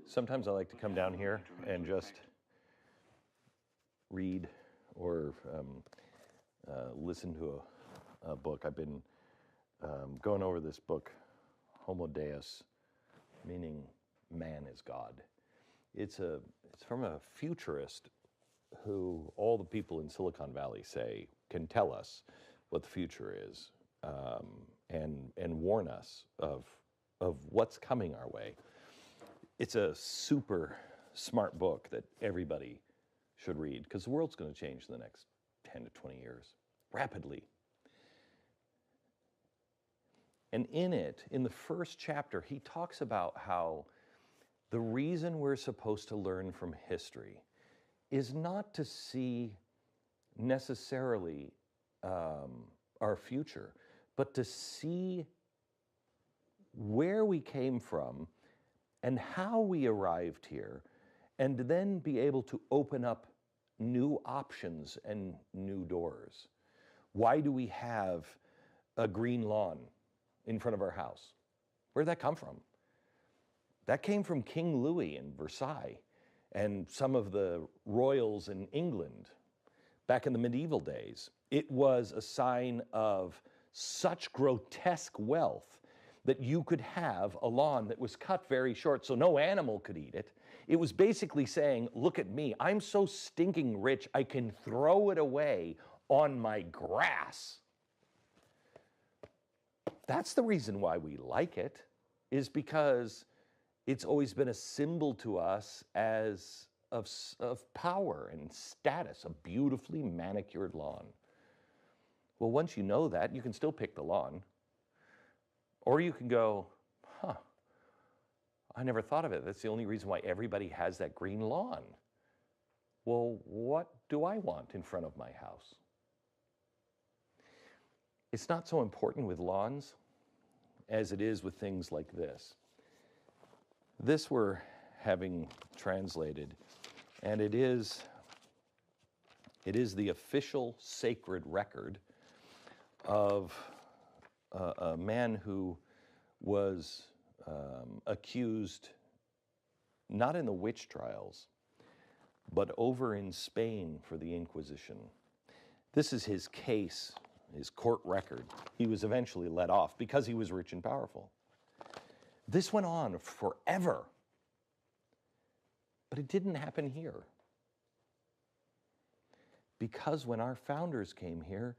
Sometimes I like to come down here and just read or listen to a book. I've been going over this book, Homo Deus, meaning man is God. It's from a futurist who all the people in Silicon Valley say can tell us what the future is, and warn us of what's coming our way. It's a super smart book that everybody should read, because the world's going to change in the next 10 to 20 years, rapidly. And in it, in the first chapter, he talks about how the reason we're supposed to learn from history is not to see necessarily our future, but to see where we came from and how we arrived here, and then be able to open up new options and new doors. Why do we have a green lawn in front of our house? Where'd that come from? That came from King Louis in Versailles and some of the royals in England back in the medieval days. It was a sign of such grotesque wealth that you could have a lawn that was cut very short so no animal could eat it. It was basically saying, look at me, I'm so stinking rich, I can throw it away on my grass. That's the reason why we like it, is because it's always been a symbol to us as of power and status, a beautifully manicured lawn. Well, once you know that, you can still pick the lawn. Or you can go, I never thought of it. That's the only reason why everybody has that green lawn. Well, what do I want in front of my house? It's not so important with lawns as it is with things like this. This we're having translated, and it is the official sacred record of a man who was accused, not in the witch trials, but over in Spain for the Inquisition. This is his case, his court record. He was eventually let off because he was rich and powerful. This went on forever, but it didn't happen here. Because when our founders came here,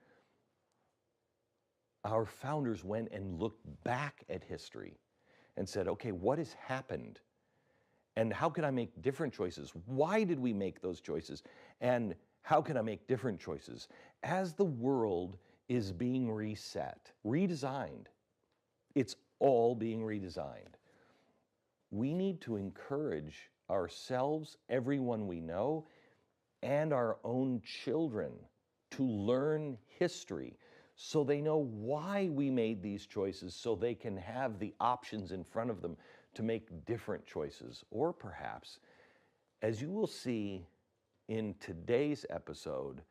our founders went and looked back at history and said, okay, what has happened? And how can I make different choices? Why did we make those choices? And how can I make different choices? As the world is being reset, redesigned, it's all being redesigned. We need to encourage ourselves, everyone we know, and our own children to learn history so they know why we made these choices, so they can have the options in front of them to make different choices. Or perhaps, as you will see in today's episode,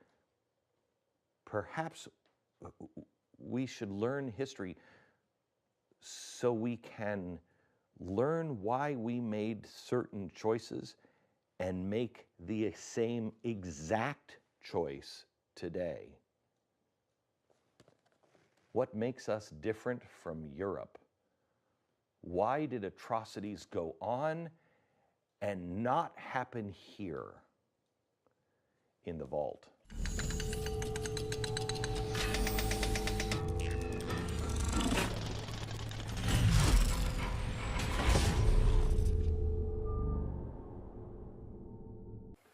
perhaps we should learn history so we can learn why we made certain choices and make the same exact choice today. What makes us different from Europe? Why did atrocities go on and not happen here in the vault?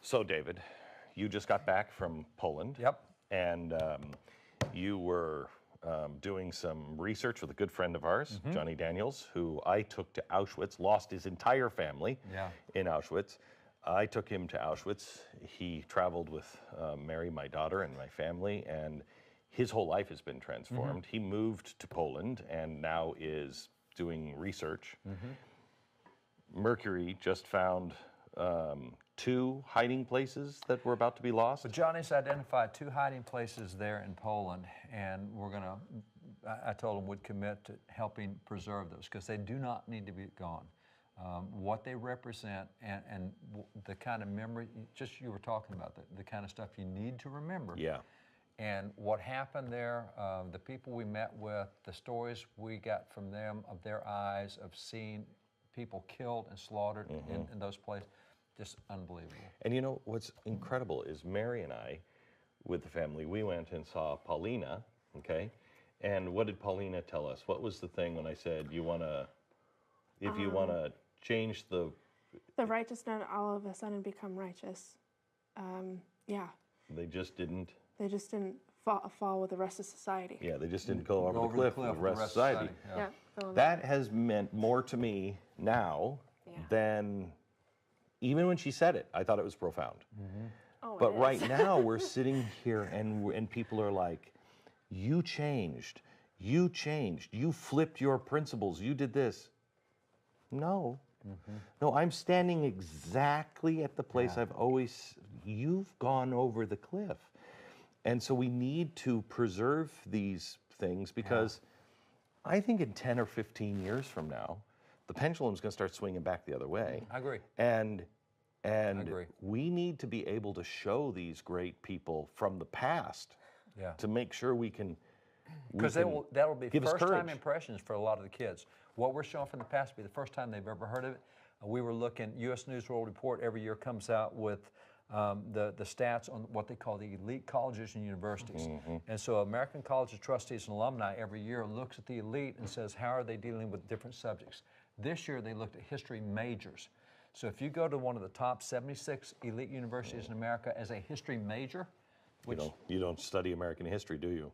So, David, you just got back from Poland. Yep. And you were doing some research with a good friend of ours, Johnny Daniels, who I took to Auschwitz, lost his entire family in Auschwitz. I took him to Auschwitz. He traveled with Mary, my daughter, and my family, and his whole life has been transformed. He moved to Poland and now is doing research. Mercury just found 2 hiding places that were about to be lost. So Johnny's identified 2 hiding places there in Poland, and I told him we'd commit to helping preserve those because they do not need to be gone. what they represent, and the kind of memory, just you were talking about, the kind of stuff you need to remember. Yeah. And what happened there, the people we met with, the stories we got from them of their eyes of seeing people killed and slaughtered in those places, just unbelievable. And you know, what's incredible is Mary and I, with the family, we went and saw Paulina, okay? And what did Paulina tell us? What was the thing when I said, if you want to change the righteous not all of a sudden become righteous. Yeah. They just didn't. They just didn't fall with the rest of society. Yeah, they just didn't go over the cliff with the rest of society. Yeah. That has meant more to me now than even when she said it. I thought it was profound. Oh, But right now we're sitting here and people are like, you changed, you flipped your principles, you did this. No. No, I'm standing exactly at the place I've always, you've gone over the cliff. And so we need to preserve these things because I think in 10 or 15 years from now, the pendulum's going to start swinging back the other way. I agree. And agree. we need to be able to show these great people from the past to make sure we can. Because that'll be give us first-time courage. impressions for a lot of the kids. What we're showing from the past will be the first time they've ever heard of it. We were looking, U.S. News World Report every year comes out with the stats on what they call the elite colleges and universities. And so American College of Trustees and Alumni every year looks at the elite and says, how are they dealing with different subjects? This year they looked at history majors. So if you go to one of the top 76 elite universities in America as a history major, which You don't study American history, do you?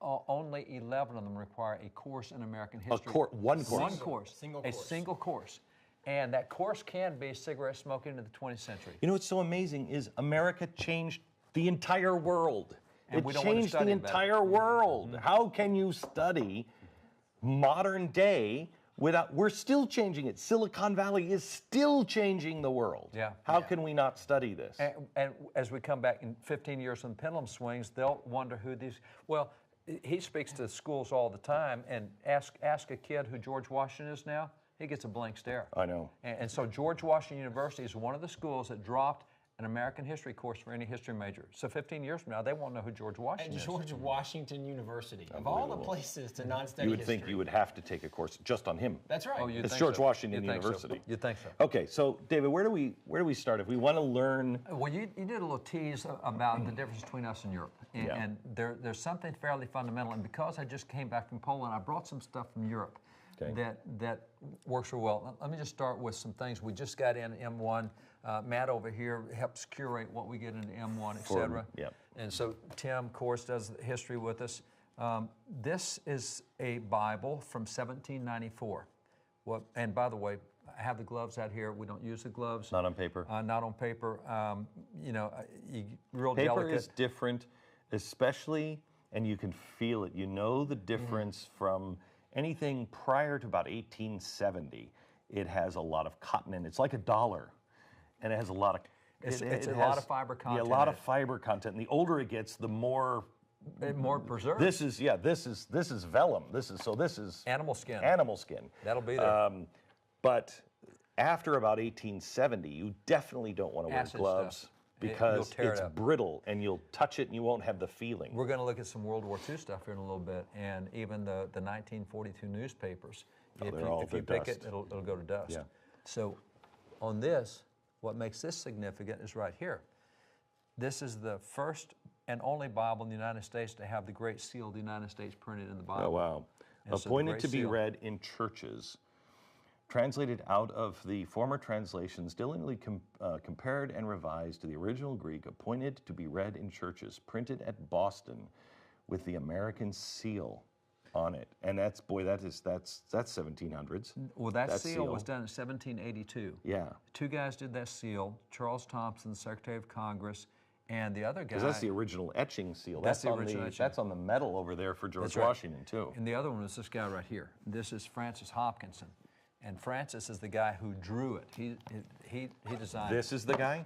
only 11 of them require a course in American history. One course. One course. A single course. And that course can be cigarette smoking into the 20th century. You know what's so amazing is America changed the entire world. And we don't want to changed the study about it. entire world. How can you study modern day without, we're still changing it. Silicon Valley is still changing the world. Yeah. How can we not study this? And as we come back in 15 years when the pendulum swings, they'll wonder who these, well, he speaks to schools all the time, and ask a kid who George Washington is now, he gets a blank stare. I know. And so George Washington University is one of the schools that dropped an American history course for any history major. So 15 years from now, they won't know who George Washington is. George Washington University, of all the places to non-study You would history. think you would have to take a course just on him. That's right. Oh, you'd It's think George so. Washington You'd think so. University. You'd think so. Okay, so David, where do we start if we want to learn? Well, you did a little tease about the difference between us and Europe. And there's something fairly fundamental. And because I just came back from Poland, I brought some stuff from Europe that works real well. Let me just start with some things we just got in M1. Matt over here helps curate what we get into M1, et cetera. And so Tim, of course, does the history with us. This is a Bible from 1794. And by the way, I have the gloves out here. We don't use the gloves. Not on paper. Not on paper. Real Paper delicate. is different, especially, and you can feel it. You know the difference from anything prior to about 1870. It has a lot of cotton in it. It's like a dollar, and it has a lot of. It's it a lot of fiber content. Yeah, a lot in of fiber content. And the older it gets, the more. More preserved. This is vellum. This is Animal skin. Animal skin. That'll be there. But after about 1870, you definitely don't want to wear Acid gloves stuff. because You'll tear it it's up. brittle and you'll touch it and you won't have the feeling. We're going to look at some World War II stuff here in a little bit, and even the 1942 newspapers. If you pick it, it'll go to dust. Yeah. So on this, what makes this significant is right here. This is the first and only Bible in the United States to have the Great Seal of the United States printed in the Bible. Oh, wow. And so the Appointed Great to be Seal. read in churches. Translated out of the former translations, diligently compared and revised to the original Greek, appointed to be read in churches, printed at Boston with the American seal on it. And that's 1700s. Well, that seal was done in 1782. Yeah. Two guys did that seal, Charles Thompson, Secretary of Congress, and the other guy. Because that's the original etching seal. That's the original etching. That's on the medal over there for George That's right. Washington, too. And the other one is this guy right here. This is Francis Hopkinson. And Francis is the guy who drew it. He designed it. This is the guy?